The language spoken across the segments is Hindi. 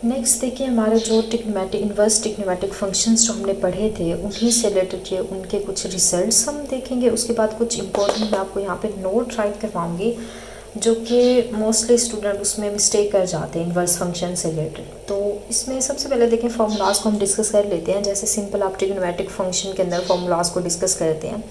नेक्स्ट देखिए, हमारे जो ट्रिग्नोमेट्रिक इन्वर्स ट्रिग्नोमेट्रिक फंक्शंस जो हमने पढ़े थे उन्हीं से रिलेटेड ये उनके कुछ रिजल्ट्स हम देखेंगे। उसके बाद कुछ इंपॉर्टेंट मैं आपको यहाँ पे नोट राइट करवाऊँगी जो कि मोस्टली स्टूडेंट उसमें मिस्टेक कर जाते हैं इन्वर्स फंक्शन से रिलेटेड। तो इसमें सबसे पहले देखें, फार्मूलाज को हम डिस्कस कर लेते हैं। जैसे सिंपल आप ट्रिग्नोमेट्रिक फंक्शन के अंदर फार्मूलाज को डिस्कस करते हैं,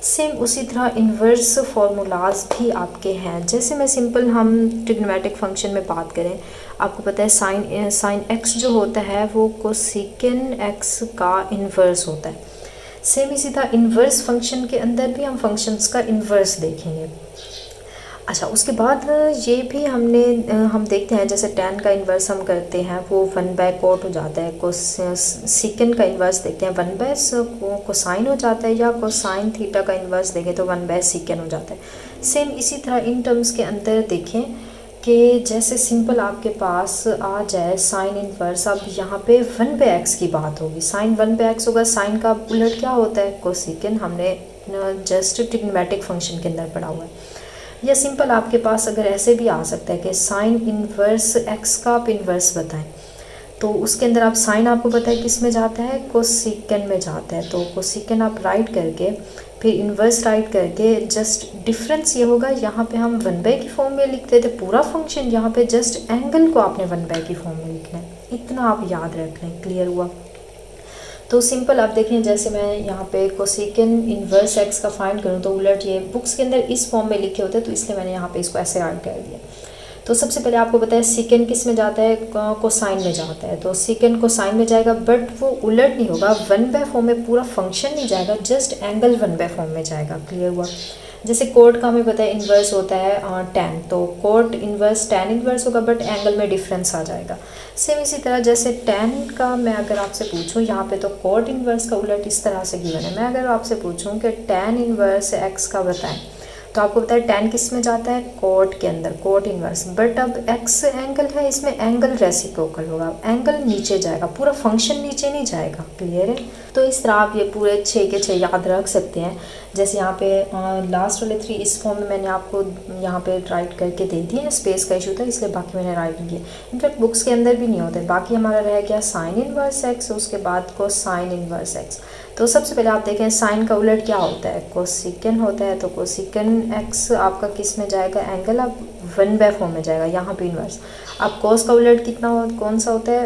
सेम उसी तरह इन्वर्स फार्मूलाज भी आपके हैं। जैसे मैं सिंपल हम ट्रिग्नोमेट्रिक फंक्शन में बात करें, आपको पता है साइन एक्स जो होता है वो कोसेकेंड एक्स का इन्वर्स होता है। सेम इसी तरह इन्वर्स फंक्शन के अंदर भी हम फंक्शंस का इन्वर्स देखेंगे। अच्छा, उसके बाद ये भी हम देखते हैं, जैसे tan का इन्वर्स हम करते हैं वो 1/cot हो जाता है। कोसेकेंड का इन्वर्स देखते हैं 1/कोसाइन हो जाता है, या कोसाइन थीटा का इन्वर्स देखें तो 1/सेकेंड हो जाता है। सेम इसी तरह इन टर्म्स के अंदर देखें कि जैसे सिंपल आपके पास आ जाए साइन इन्वर्स, अब यहाँ पे 1/x की बात होगी, साइन 1/x होगा। साइन का उलट क्या होता है, कोसेकेंड, हमने जस्ट ट्रिग्नोमेट्रिक फंक्शन के अंदर पढ़ा हुआ है। या सिंपल आपके पास अगर ऐसे भी आ सकता है कि साइन इन्वर्स एक्स का आप इन्वर्स बताएं, तो उसके अंदर आप साइन आपको पता है किस में जाता है, कोसेकेंड में जाता है। तो कोसेकेंड आप राइट करके फिर इन्वर्स राइट करके जस्ट डिफरेंस ये होगा, यहाँ पे हम 1/, की फॉर्म में लिखते थे पूरा फंक्शन, यहाँ पे जस्ट एंगल को आपने 1/, की फॉर्म में लिखना है। इतना आप याद रख लें, क्लियर हुआ। तो सिंपल आप देखें, जैसे मैं यहाँ पे कोसेकेंड इन्वर्स एक्स का फाइंड करूँ तो उलट ये बुक्स के अंदर इस फॉर्म में लिखे होते हैं, तो इसलिए मैंने यहाँ पे इसको ऐसे ऐड कर दिया। तो सबसे पहले आपको पता है सेकेंड किस में जाता है, कोसाइन में जाता है। तो सेकेंड कोसाइन में जाएगा, बट वो उलट नहीं होगा, 1/, फॉर्म में पूरा फंक्शन नहीं जाएगा, जस्ट एंगल 1/, फॉर्म में जाएगा। क्लियर हुआ। जैसे कोट का हमें पता है इन्वर्स होता है tan, तो कोट इन्वर्स tan इन्वर्स होगा, बट एंगल में डिफरेंस आ जाएगा। सेम इसी तरह जैसे tan का मैं अगर आपसे पूछूं, यहाँ पे तो कोट इन्वर्स का उलट इस तरह से गिवन है। मैं अगर आपसे पूछूं कि tan इन्वर्स x का बताएं, तो आपको पता है tan किस में जाता है, कोट के अंदर, कोट इन्वर्स। बट अब x एंगल है, इसमें एंगल रेसिप्रोकल होगा, एंगल नीचे जाएगा, पूरा फंक्शन नीचे नहीं जाएगा। क्लियर है। तो इस तरह आप ये पूरे 6 के 6 याद रख सकते हैं। जैसे यहाँ पे लास्ट वाले 3 इस फॉर्म में मैंने आपको यहाँ पे राइट करके दे दिए हैं, स्पेस का इशू था इसलिए बाकी मैंने राइट किए। इनफैक्ट बुक्स के अंदर भी नहीं होते। बाकी हमारा रह गया साइन इन्वर्स एक्स, उसके बाद कोसाइन इन्वर्स एक्स। तो सबसे पहले आप देखें साइन का उलट क्या होता है, कोसेकेंड होता है। तो कोसेकेंड एक्स आपका किस में जाएगा, एंगल अब 1/, फॉर्म में जाएगा, यहाँ पे इन्वर्स। अब कोस का उलट कितना कौन सा होता है,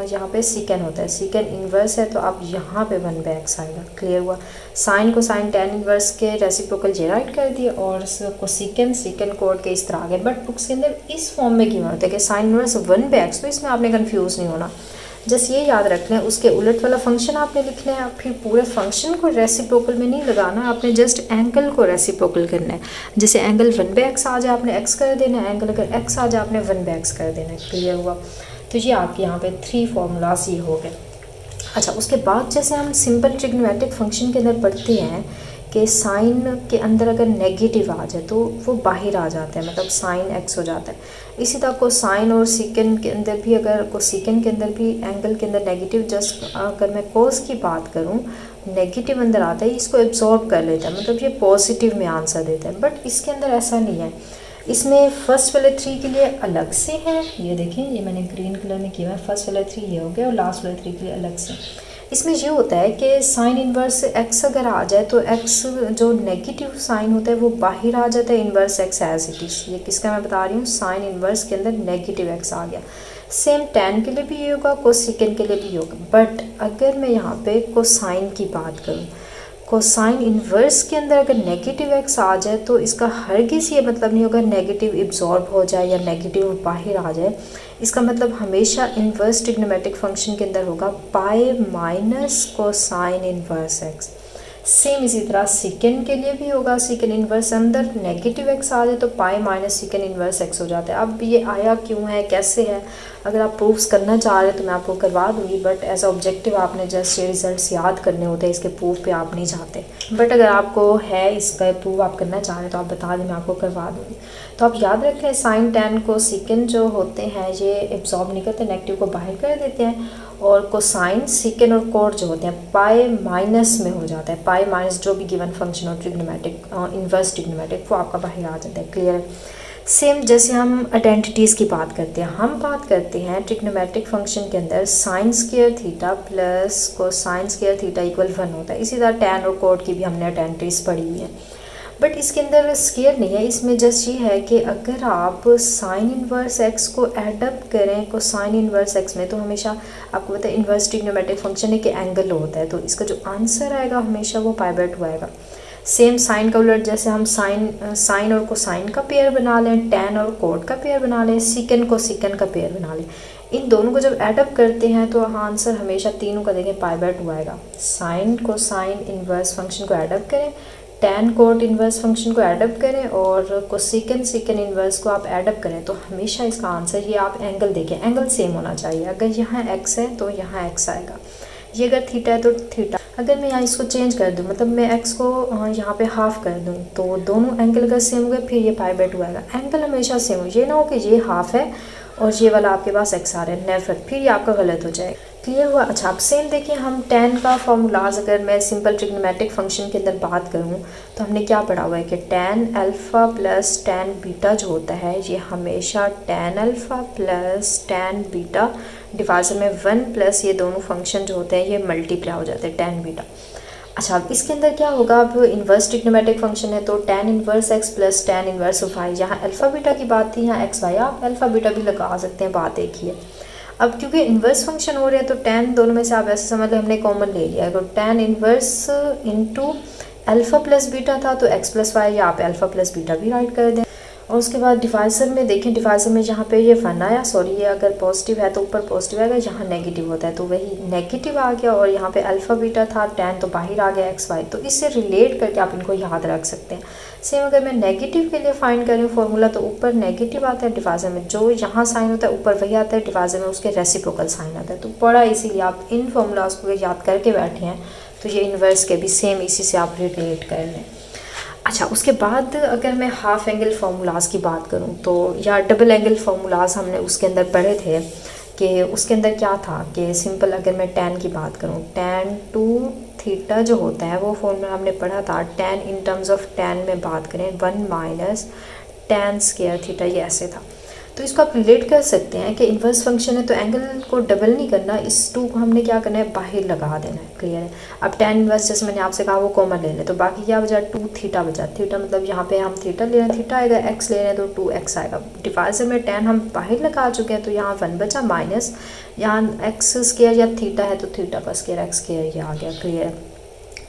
यहाँ पे सेकेंड होता है, सेकेंड इन्वर्स है, तो अब यहाँ पे 1/x आएगा। क्लियर हुआ। साइन को साइन tan इन्वर्स के रेसिप्रोकल ये राइट कर दिए, और सेकेंड कोड के इस तरह आ गए। बट बुक्स के अंदर इस फॉर्म में क्यों होता है कि साइन इन्वर्स 1/x, तो इसमें आपने कन्फ्यूज़ नहीं होना, जस्ट ये याद रख लें उसके उलट वाला फंक्शन आपने लिखना है। फिर पूरे फंक्शन को रेसिप्रोकल में नहीं लगाना, आपने जस्ट एंगल को रेसिप्रोकल करना है। जैसे एंगल 1/x आ जाए आपने x कर देना है, एंगल अगर x आ जाए आपने 1/x कर देना है। क्लियर हुआ। तो ये आपके यहाँ पे 3 फार्मूलाज ये हो गए। अच्छा, उसके बाद जैसे हम सिंपल ट्रिग्नोमेट्रिक फंक्शन के अंदर पढ़ते हैं कि साइन के अंदर अगर नेगेटिव आ जाए तो वो बाहर आ जाता है, मतलब साइन एक्स हो जाता है। इसी तरह कोसाइन और सेकेंड के अंदर भी, अगर कोसेकेंड के अंदर भी एंगल के अंदर नेगेटिव, जस्ट अगर मैं कोस की बात करूं, नेगेटिव अंदर आता है, इसको एब्जॉर्ब कर लेता है, मतलब ये पॉजिटिव में आंसर देता है। बट इसके अंदर ऐसा नहीं है, इसमें फर्स्ट वाले 3 के लिए अलग से हैं। ये देखें, ये मैंने ग्रीन कलर में किया है, फर्स्ट वाले 3 ये हो गया, और लास्ट वाले 3 के लिए अलग से। इसमें ये होता है कि साइन इन्वर्स एक्स अगर आ जाए तो एक्स जो नेगेटिव साइन होता है वो बाहर आ जाता है, inverse X as it is. ये किसका मैं बता रही हूँ, साइन इन्वर्स के अंदर नेगेटिव एक्स आ गया। सेम tan के लिए भी ये होगा, कोसेकेंड के लिए भी होगा। बट अगर मैं यहाँ पे कोसाइन की बात करूँ, कोसाइन इन्वर्स के अंदर अगर नेगेटिव एक्स आ जाए तो इसका हरगिज़ ये मतलब नहीं होगा नेगेटिव एब्जॉर्ब हो जाए या नेगेटिव बाहर आ जाए। इसका मतलब हमेशा इन्वर्स ट्रिग्नोमेट्रिक फंक्शन के अंदर होगा pi minus cosine inverse x. Same इसी तरह सेकेंड के लिए भी होगा, सेकेंड इन्वर्स अंदर नेगेटिव एक्स आ जाए तो pi minus second inverse x हो जाता है। अब ये आया क्यों है, कैसे है, अगर आप प्रूफ्स करना चाह रहे हैं तो मैं आपको करवा दूंगी, बट एज ऑब्जेक्टिव आपने जस्ट ये रिजल्ट्स याद करने होते हैं, इसके प्रूफ पे आप नहीं जाते। बट अगर आपको है इसका प्रूफ आप करना चाह रहे हैं तो आप बता दें, मैं आपको करवा दूँगी। तो आप याद रखें साइन tan को सेकेंड जो होते हैं ये एब्जॉर्ब नहीं करते, नेगेटिव को बाहर कर देते हैं, और कोसाइन सेकेंड और कोट जो होते हैं पाई माइनस में हो जाता है, पाई माइनस जो भी गिवन फंक्शन हो ट्रिग्नोमेट्रिक इन्वर्स ट्रिग्नोमेट्रिक वो आपका बाहर आ जाता है। क्लियर है। सेम जैसे हम आइडेंटिटीज़ की बात करते हैं, हम बात करते हैं ट्रिग्नोमेट्रिक फंक्शन के अंदर sine square theta plus cosine square theta equal 1 होता है। इसी तरह टैन और कोट की भी हमने आइडेंटिटीज़ पढ़ी हुई है, बट इसके अंदर स्क्वायर नहीं है। इसमें जस्ट ये है कि अगर आप साइन इन्वर्स एक्स को एडअप करें कोसाइन इन्वर्स एक्स में, तो हमेशा आपको पता है इन्वर्स ट्रिग्नोमेट्रिक फंक्शन है कि एंगल होता है, तो इसका जो आंसर आएगा हमेशा वो पाई/2 आएगा। सेम साइन का उलट, जैसे हम साइन और कोसाइन का पेयर बना लें, टैन और कोट का पेयर बना लें, सीकन को सीकन का पेयर बना लें, इन दोनों को जब एडअप करते हैं तो आंसर हमेशा तीनों का देखें पाई/2 आएगा। साइन कोसाइन इन्वर्स फंक्शन को एडअप करें, टैन कोट इन्वर्स फंक्शन को एडअप करें और कोसिकन सीकन इन्वर्स को आप एडअप करें, तो हमेशा इसका आंसर ये आप एंगल देखें, एंगल सेम होना चाहिए। अगर यहाँ एक्स है तो यहाँ एक्स आएगा, ये अगर थीटा है तो थीटा। अगर मैं यहाँ इसको चेंज कर दूँ, मतलब मैं एक्स को यहाँ पे हाफ कर दूँ, तो दोनों एंगल अगर सेम हो गए फिर ये पाई/2 आएगा। एंगल हमेशा सेम हो, ये ना हो कि ये हाफ है और ये वाला आपके पास एक्स आ रहा है, नेवर, फिर ये आपका गलत हो जाएगा। क्लियर हुआ? अच्छा, अब सेम देखिए हम टैन का फॉर्मूलाज, अगर मैं सिंपल ट्रिग्नोमेट्रिक फंक्शन के अंदर बात करूँ तो हमने क्या पढ़ा हुआ है कि tan alpha plus tan beta जो होता है ये हमेशा tan alpha plus tan beta divisor में 1 प्लस ये दोनों फंक्शन जो होते हैं ये मल्टीप्लाई हो जाते हैं टैन बीटा। अच्छा, अब इसके अंदर क्या होगा, अब इन्वर्स ट्रिग्नोमेट्रिक फंक्शन है तो tan inverse X plus tan inverse Y, यहाँ अल्फ़ा बीटा की बात थी, यहाँ एक्स वाई, आप अल्फ़ा बीटा भी लगा सकते हैं, बात एक ही है। अब क्योंकि इन्वर्स फंक्शन हो रहे हैं तो टैन दोनों में से आप ऐसे समझ लें हमने कॉमन ले लिया है, तो tan inverse into alpha plus beta था तो एक्स प्लस वाई, या आप अल्फ़ा प्लस बीटा भी राइट कर दें। और उसके बाद डिवाइजर में देखें, डिवाइजर में यहाँ पे ये 1 आया, सॉरी ये अगर पॉजिटिव है तो ऊपर पॉजिटिव आएगा, यहाँ नेगेटिव होता है तो वही नेगेटिव आ गया, और यहाँ पे अल्फ़ा बीटा था, टैन तो बाहर आ गया एक्स वाई, तो इससे रिलेट करके आप इनको याद रख सकते हैं। सेम अगर मैं नेगेटिव के लिए फाइंड करूँ फॉर्मूला, तो ऊपर नेगेटिव आता है डिवाइजर में, जो यहाँ साइन होता है ऊपर वही आता है डिवाइजर में, उसके रेसिप्रोकल साइन आता है, तो बड़ा इसीलिए आप इन फॉर्मूलाज को याद करके बैठे हैं तो ये इन्वर्स के भी सेम इसी से आप रिलेट कर लें। अच्छा, उसके बाद अगर मैं हाफ एंगल फार्मूलाज की बात करूं तो, या डबल एंगल फार्मूलाज हमने उसके अंदर पढ़े थे कि उसके अंदर क्या था कि सिंपल अगर मैं टैन की बात करूं, टैन टू थीटा जो होता है वो फॉर्मूला हमने पढ़ा था, tan in terms of tan में बात करें 1 माइनस टैन स्क्वायर थीटा, ये ऐसे था। तो इसको आप रिलेट कर सकते हैं कि इन्वर्स फंक्शन है तो एंगल को डबल नहीं करना, इस 2 को हमने क्या करना है बाहर लगा देना है। क्लियर है? अब टैन इन्वर्स जैसे मैंने आपसे कहा वो कॉमन ले लें, तो बाकी क्या बचा 2 थीटा बचा, थीटा मतलब यहाँ पे हम थीटा ले रहे हैं, थीटा आएगा, एक्स ले रहे हैं तो 2x आएगा। डिवाइजर में टैन हम बाहर लगा चुके हैं तो यहाँ 1 बचा माइनस, यहाँ एक्स स्क्वायर या थीटा है तो थीटा का स्क्वायर एक्स स्क्वायर ये आ गया। क्लियर है?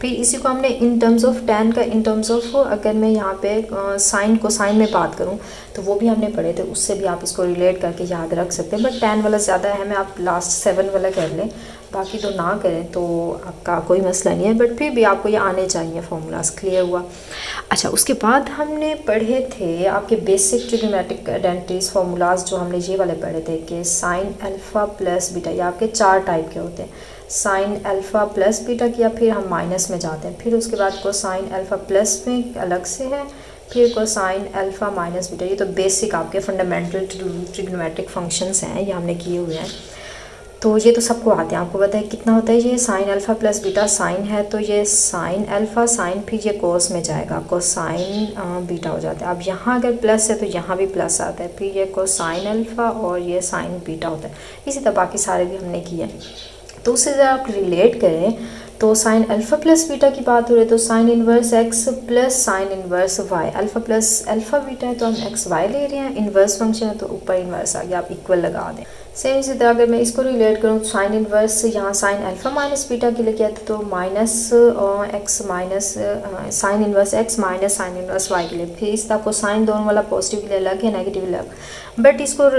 फिर इसी को हमने इन टर्म्स ऑफ टैन का, इन टर्म्स ऑफ अगर मैं यहाँ पे साइन को साइन में बात करूँ तो वो भी हमने पढ़े थे, उससे भी आप इसको रिलेट करके याद रख सकते हैं, बट टैन वाला ज़्यादा अहम है, आप लास्ट 7 वाला कर लें, बाकी तो ना करें तो आपका कोई मसला नहीं है, बट फिर भी आपको ये आने चाहिए फॉर्मूलाज। क्लियर हुआ? अच्छा, उसके बाद हमने पढ़े थे आपके बेसिक ट्रिग्नोमेट्रिक आइडेंटिटीज फार्मूलाज, जो हमने ये वाले पढ़े थे कि साइन अल्फ़ा प्लस बीटा, ये आपके 4 टाइप के होते हैं। साइन अल्फ़ा प्लस बीटा किया, फिर हम माइनस में जाते हैं, फिर उसके बाद कोसाइन अल्फ़ा प्लस में अलग से है, फिर कोसाइन अल्फ़ा माइनस बीटा, ये तो बेसिक आपके फंडामेंटल ट्रिग्नोमेट्रिक फंक्शंस हैं, ये हमने किए हुए हैं, तो ये तो सबको आते हैं। आपको पता है कितना होता है ये sine alpha plus beta, sine है तो ये साइन अल्फ़ा साइन, फिर ये कोस में जाएगा कोसाइन बीटा हो जाता है। अब यहाँ अगर प्लस है तो यहाँ भी प्लस आता है, फिर ये कोसाइन अल्फ़ा और ये साइन बीटा होता है। इसी तरह बाकी सारे भी हमने किए। तो उससे ज़रा आप रिलेट करें तो साइन अल्फ़ा प्लस बीटा की बात हो रही है तो sine inverse X plus sine inverse Y, alpha plus alpha beta है तो हम एक्स वाई ले रहे हैं, इन्वर्स फंक्शन है तो ऊपर इन्वर्स आ गया, आप इक्वल लगा दें। सेम इसी तरह अगर मैं इसको रिलेट करूँ तो साइन इन्वर्स यहाँ साइन अल्फ़ा माइनस बीटा के लिए किया था तो minus X minus sine inverse X minus sine inverse Y के लिए, फिर इस तरह को साइन दोनों वाला पॉजिटिव के लिए अलग है, नेगेटिव अलग, बट इसको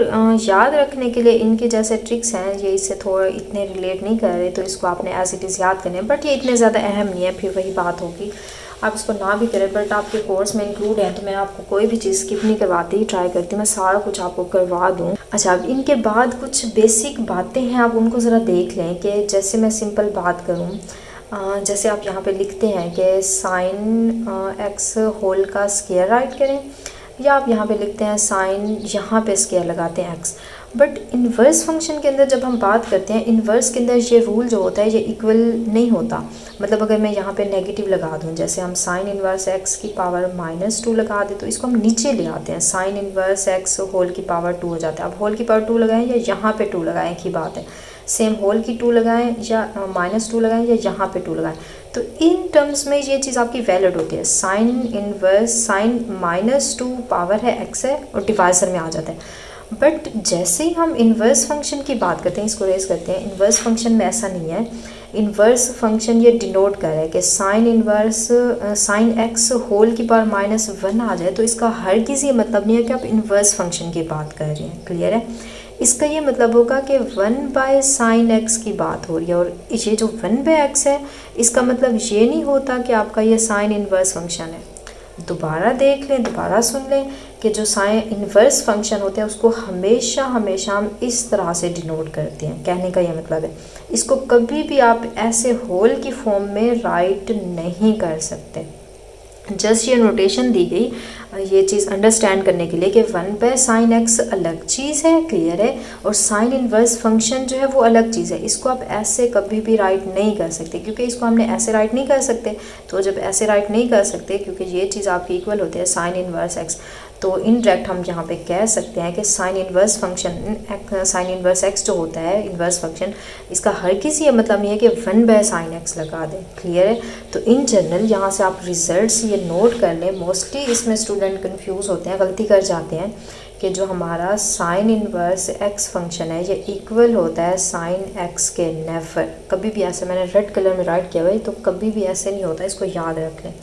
याद रखने के लिए इनके जैसे ट्रिक्स हैं, ये इससे थोड़ा इतने रिलेट नहीं कर रहे तो इसको आपने एज इट इज़ याद करने, बट ये इतने ज़्यादा अहम नहीं है, फिर वही बात होगी आप इसको ना भी करें, बट आपके कोर्स में इंक्लूड है तो मैं आपको कोई भी चीज़ स्किप नहीं करवाती, ट्राई करती मैं सारा कुछ आपको करवा दूँ। अच्छा, अब इनके बाद कुछ बेसिक बातें हैं, आप उनको ज़रा देख लें कि जैसे मैं सिंपल बात करूँ, जैसे आप यहाँ पे लिखते हैं कि साइन एक्स होल का स्क्वायर राइट करें, या आप यहाँ पे लिखते हैं साइन, यहाँ पे स्क्वायर लगाते हैं एक्स, बट इन्वर्स फंक्शन के अंदर जब हम बात करते हैं, इन्वर्स के अंदर ये रूल जो होता है ये इक्वल नहीं होता। मतलब अगर मैं यहाँ पे नेगेटिव लगा दूँ, जैसे हम साइन इन्वर्स एक्स की पावर -2 लगा दें तो इसको हम नीचे ले आते हैं, साइन इन्वर्स एक्स होल की पावर 2 हो जाता है। अब होल की पावर 2 लगाएं या यहाँ पे 2 लगाएं एक ही बात है, सेम होल की 2 लगाएं या -2 लगाएं या यहाँ पे 2 लगाएं, तो इन टर्म्स में ये चीज़ आपकी वैलिड होती है। साइन इन्वर्स साइन -2 पावर है एक्स है और डिवाइजर में आ जाता है। बट जैसे ही हम इन्वर्स फंक्शन की बात करते हैं, इसको रेज करते हैं, इन्वर्स फंक्शन में ऐसा नहीं है। इन्वर्स फंक्शन ये डिनोट कर रहा है कि sine inverse sine X whole की पावर -1 आ जाए तो इसका हर किसी मतलब नहीं है कि आप इन्वर्स फंक्शन की बात कर रहे हैं। क्लियर है? इसका ये मतलब होगा कि 1/sin x की बात हो रही है, और ये जो 1/x है इसका मतलब ये नहीं होता कि आपका ये साइन इन्वर्स फंक्शन है। दोबारा देख लें, दोबारा सुन लें कि जो साइन इन्वर्स फंक्शन होते हैं उसको हमेशा हमेशा हम इस तरह से डिनोट करते हैं। कहने का ये मतलब है इसको कभी भी आप ऐसे होल की फॉर्म में राइट नहीं कर सकते। जस्ट ये नोटेशन दी गई ये चीज़ अंडरस्टैंड करने के लिए कि 1/sin x अलग चीज़ है, क्लियर है, और साइन इन्वर्स फंक्शन जो है वो अलग चीज़ है। इसको आप ऐसे कभी भी राइट नहीं कर सकते, क्योंकि इसको हमने ऐसे राइट नहीं कर सकते। तो जब ऐसे राइट नहीं कर सकते, क्योंकि ये चीज़ आपकी इक्वल होती है साइन इन्वर्स x, तो इनडायरेक्ट हम यहाँ पे कह सकते हैं कि sine inverse function sine inverse x जो होता है इन्वर्स फंक्शन, इसका हर किसी ये मतलब नहीं है कि 1/sin x लगा दें। क्लियर है? तो इन जनरल यहाँ से आप रिजल्ट्स ये नोट कर लें। मोस्टली इसमें स्टूडेंट कंफ्यूज होते हैं, गलती कर जाते हैं कि जो हमारा साइन इन्वर्स x फंक्शन है ये इक्वल होता है साइन x के। नेवर, कभी भी ऐसे, मैंने रेड कलर में राइट किया हुआ है, तो कभी भी ऐसे नहीं होता, इसको याद रख लें।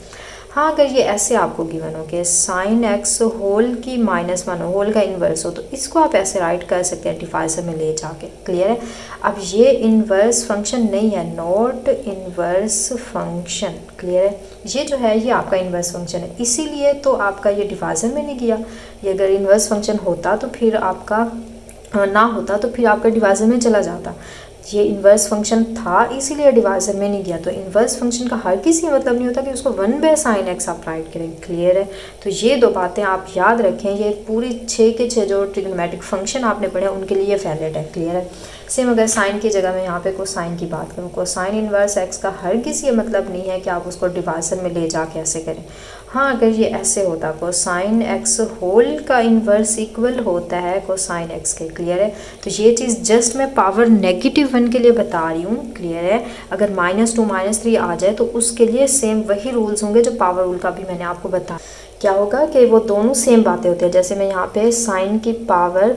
हाँ, अगर ये ऐसे आपको गिवन हो कि साइन एक्स होल की -1 होल का इन्वर्स हो, तो इसको आप ऐसे राइट कर सकते हैं डिवाइजर में ले जाके। क्लियर है? अब ये इन्वर्स फंक्शन नहीं है, नॉट इन्वर्स फंक्शन। क्लियर है? ये जो है ये आपका इन्वर्स फंक्शन है, इसीलिए तो आपका ये डिवाइजर में नहीं गया। ये अगर इन्वर्स फंक्शन होता तो फिर आपका ना होता तो फिर आपका डिवाइजर में चला जाता। ये इन्वर्स फंक्शन था इसीलिए डिवाइजर में नहीं गया। तो इन्वर्स फंक्शन का हर किसी मतलब नहीं होता कि उसको 1/sin x आप राइट करें। क्लियर है? तो ये दो बातें आप याद रखें। ये पूरी 6 के 6 जो ट्रिग्नोमेट्रिक फंक्शन आपने पढ़े उनके लिए वैलिड है। क्लियर है? सेम अगर साइन की जगह में यहाँ पे कोसाइन की बात करूँ, कोसाइन इन्वर्स x का हर किसी मतलब नहीं है कि आप उसको डिवाइजर में ले जाके ऐसे करें। हाँ, अगर ये ऐसे होता, कोसाइन x होल का इन्वर्स इक्वल होता है कोसाइन x के। क्लियर है? तो ये चीज़ जस्ट मैं पावर -1 के लिए बता रही हूँ। क्लियर है? अगर -2 -3 आ जाए तो उसके लिए सेम वही रूल्स होंगे जो पावर रूल का भी मैंने आपको बताया। क्या होगा कि वो दोनों सेम बातें होती हैं। जैसे मैं यहाँ पे साइन की पावर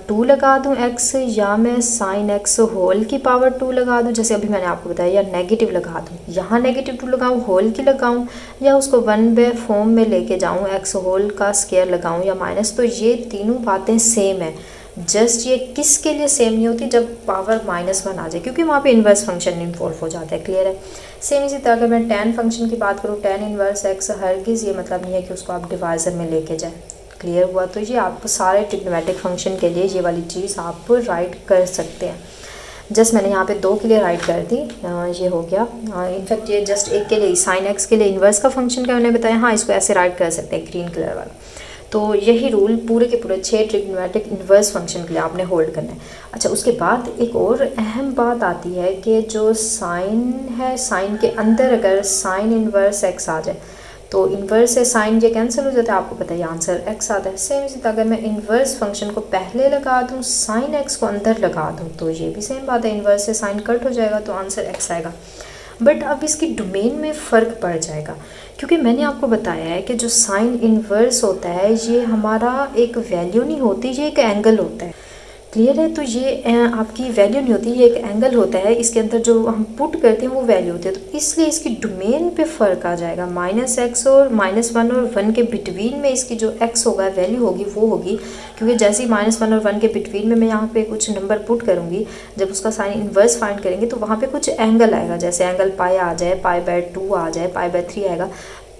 2 लगा दूँ x, या मैं साइन x होल की पावर 2 लगा दूँ, जैसे अभी मैंने आपको बताया, या नेगेटिव लगा दूँ, यहाँ -2 लगाऊँ, होल की लगाऊँ, या उसको 1 फॉर्म में लेके जाऊँ, x होल का स्क्वायर लगाऊँ या माइनस। तो ये तीनों बातें सेम है। जस्ट ये किसके लिए सेम नहीं होती, जब पावर -1 आ जाए, क्योंकि वहाँ पे इन्वर्स फंक्शन इन्वॉल्व हो जाता है। क्लियर है? सेम इसी तरह अगर मैं tan फंक्शन की बात करूँ, tan इन्वर्स x हरगिज़ ये मतलब नहीं है कि उसको आप डिवाइजर में लेके जाएं। क्लियर हुआ? तो ये आप सारे ट्रिग्नोमेट्रिक फंक्शन के लिए ये वाली चीज़ आप राइट कर सकते हैं। जस्ट मैंने यहाँ पे 2 के लिए राइट कर दी, ये हो गया। इनफैक्ट ये जस्ट एक के लिए साइन x के लिए इन्वर्स का फंक्शन का मैंने बताया। हाँ, इसको ऐसे राइट कर सकते हैं ग्रीन कलर वाला। तो यही रूल पूरे के पूरे 6 ट्रिग्नोमेट्रिक इन्वर्स फंक्शन के लिए आपने होल्ड करना है। अच्छा, उसके बाद एक और अहम बात आती है कि जो साइन है, साइन के अंदर अगर साइन इन्वर्स x आ जाए तो इन्वर्स से साइन ये कैंसिल हो जाता है, आपको पता है आंसर x आता है। सेम इसी तरह अगर मैं इन्वर्स फंक्शन को पहले लगा दूँ, साइन x को अंदर लगा दूँ, तो ये भी सेम बात है, इन्वर्स से साइन कट हो जाएगा तो आंसर x आएगा। बट अब इसकी डोमेन में फ़र्क पड़ जाएगा, क्योंकि मैंने आपको बताया है कि जो साइन इन्वर्स होता है ये हमारा एक वैल्यू नहीं होती, ये एक एंगल होता है। क्लियर है? तो ये आपकी वैल्यू नहीं होती, ये एक एंगल होता है। इसके अंदर जो हम पुट करते हैं वो वैल्यू होती है। तो इसलिए इसकी डोमेन पे फ़र्क आ जाएगा। -x और -1 और 1 के बिटवीन में इसकी जो x होगा वैल्यू होगी वो होगी, क्योंकि जैसे ही -1 और 1 के बिटवीन में मैं यहाँ पे कुछ नंबर पुट करूँगी, जब उसका साइन इन्वर्स फाइंड करेंगे तो वहाँ पे कुछ एंगल आएगा। जैसे एंगल पाई आ जाए, π/2 आ जाए, π/3 आएगा,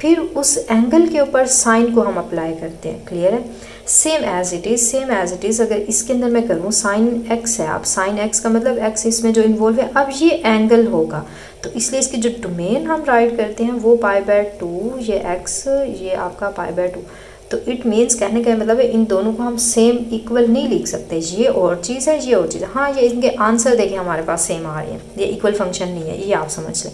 फिर उस एंगल के ऊपर साइन को हम अप्लाई करते हैं। क्लियर है? सेम एज इट इज़ अगर इसके अंदर मैं करूँ, साइन x है, आप साइन x का मतलब x इसमें जो इन्वॉल्व है, अब ये एंगल होगा, तो इसलिए इसकी जो डोमेन हम राइट करते हैं वो π/2, ये x, ये आपका π/2। तो इट मीन्स कहने का मतलब है इन दोनों को हम सेम इक्वल नहीं लिख सकते, ये और चीज़ है ये और चीज़ है। हाँ ये इनके आंसर देखिए हमारे पास सेम आ रहे हैं, ये इक्वल फंक्शन नहीं है, ये आप समझ लें।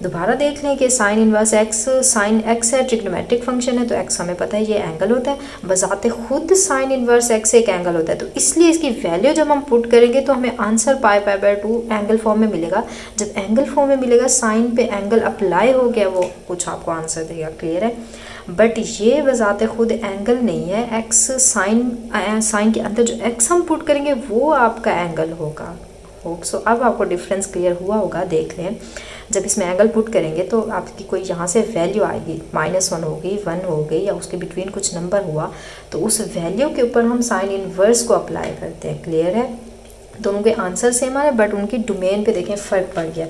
दोबारा देख लें कि sine inverse x, sine x है ट्रिग्नोमेट्रिक फंक्शन है तो एक्स हमें पता है ये एंगल होता है, बजाते खुद साइन इनवर्स एक्स एक एंगल होता है, तो इसलिए इसकी वैल्यू जब हम पुट करेंगे तो हमें आंसर पाई/2 एंगल फॉर्म में मिलेगा। जब एंगल फॉर्म में मिलेगा साइन पे एंगल अप्लाई हो गया, वो कुछ आपको आंसर देगा, क्लियर है। बट ये बजाते खुद एंगल नहीं है, एक्स साइन के अंदर जो एक्स हम पुट करेंगे वो आपका एंगल होगा। होप सो अब आपको डिफरेंस क्लियर हुआ होगा। देख लें जब इसमें एंगल पुट करेंगे तो आपकी कोई यहाँ से वैल्यू आएगी, -1 होगी, 1 हो गई या उसके बिटवीन कुछ नंबर हुआ, तो उस वैल्यू के ऊपर हम साइन इनवर्स को अप्लाई करते हैं, क्लियर है। दोनों के आंसर सेम आ रहे बट उनकी डोमेन पे देखें फ़र्क पड़ गया।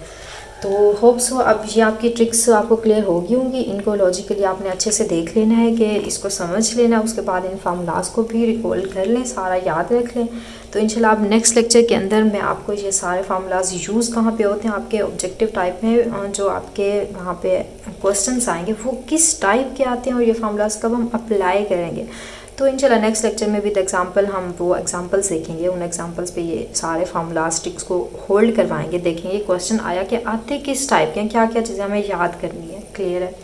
तो होप सो अब ये आपकी ट्रिक्स आपको क्लियर होगी होंगी। इनको लॉजिकली आपने अच्छे से देख लेना है कि इसको समझ लेना, उसके बाद इन फार्मूलाज को भी रिकॉल कर लें, सारा याद रख लें। तो इंशाल्लाह अब नेक्स्ट लेक्चर के अंदर मैं आपको ये सारे फार्मूलाज यूज़ कहाँ पे होते हैं आपके ऑब्जेक्टिव टाइप में, जो आपके वहाँ पे क्वेश्चंस आएंगे वो किस टाइप के आते हैं और ये फार्मूलाज कब हम अप्लाई करेंगे। तो इंशाल्लाह नेक्स्ट लेक्चर में विद एग्जांपल हम वो एग्जांपल्स देखेंगे, उन एग्जांपल्स पे ये सारे फार्मूलाज ट्रिक्स को होल्ड करवाएंगे, देखेंगे क्वेश्चन आया कि आते किस टाइप के हैं, क्या क्या चीज़ें हमें याद करनी है, क्लियर है।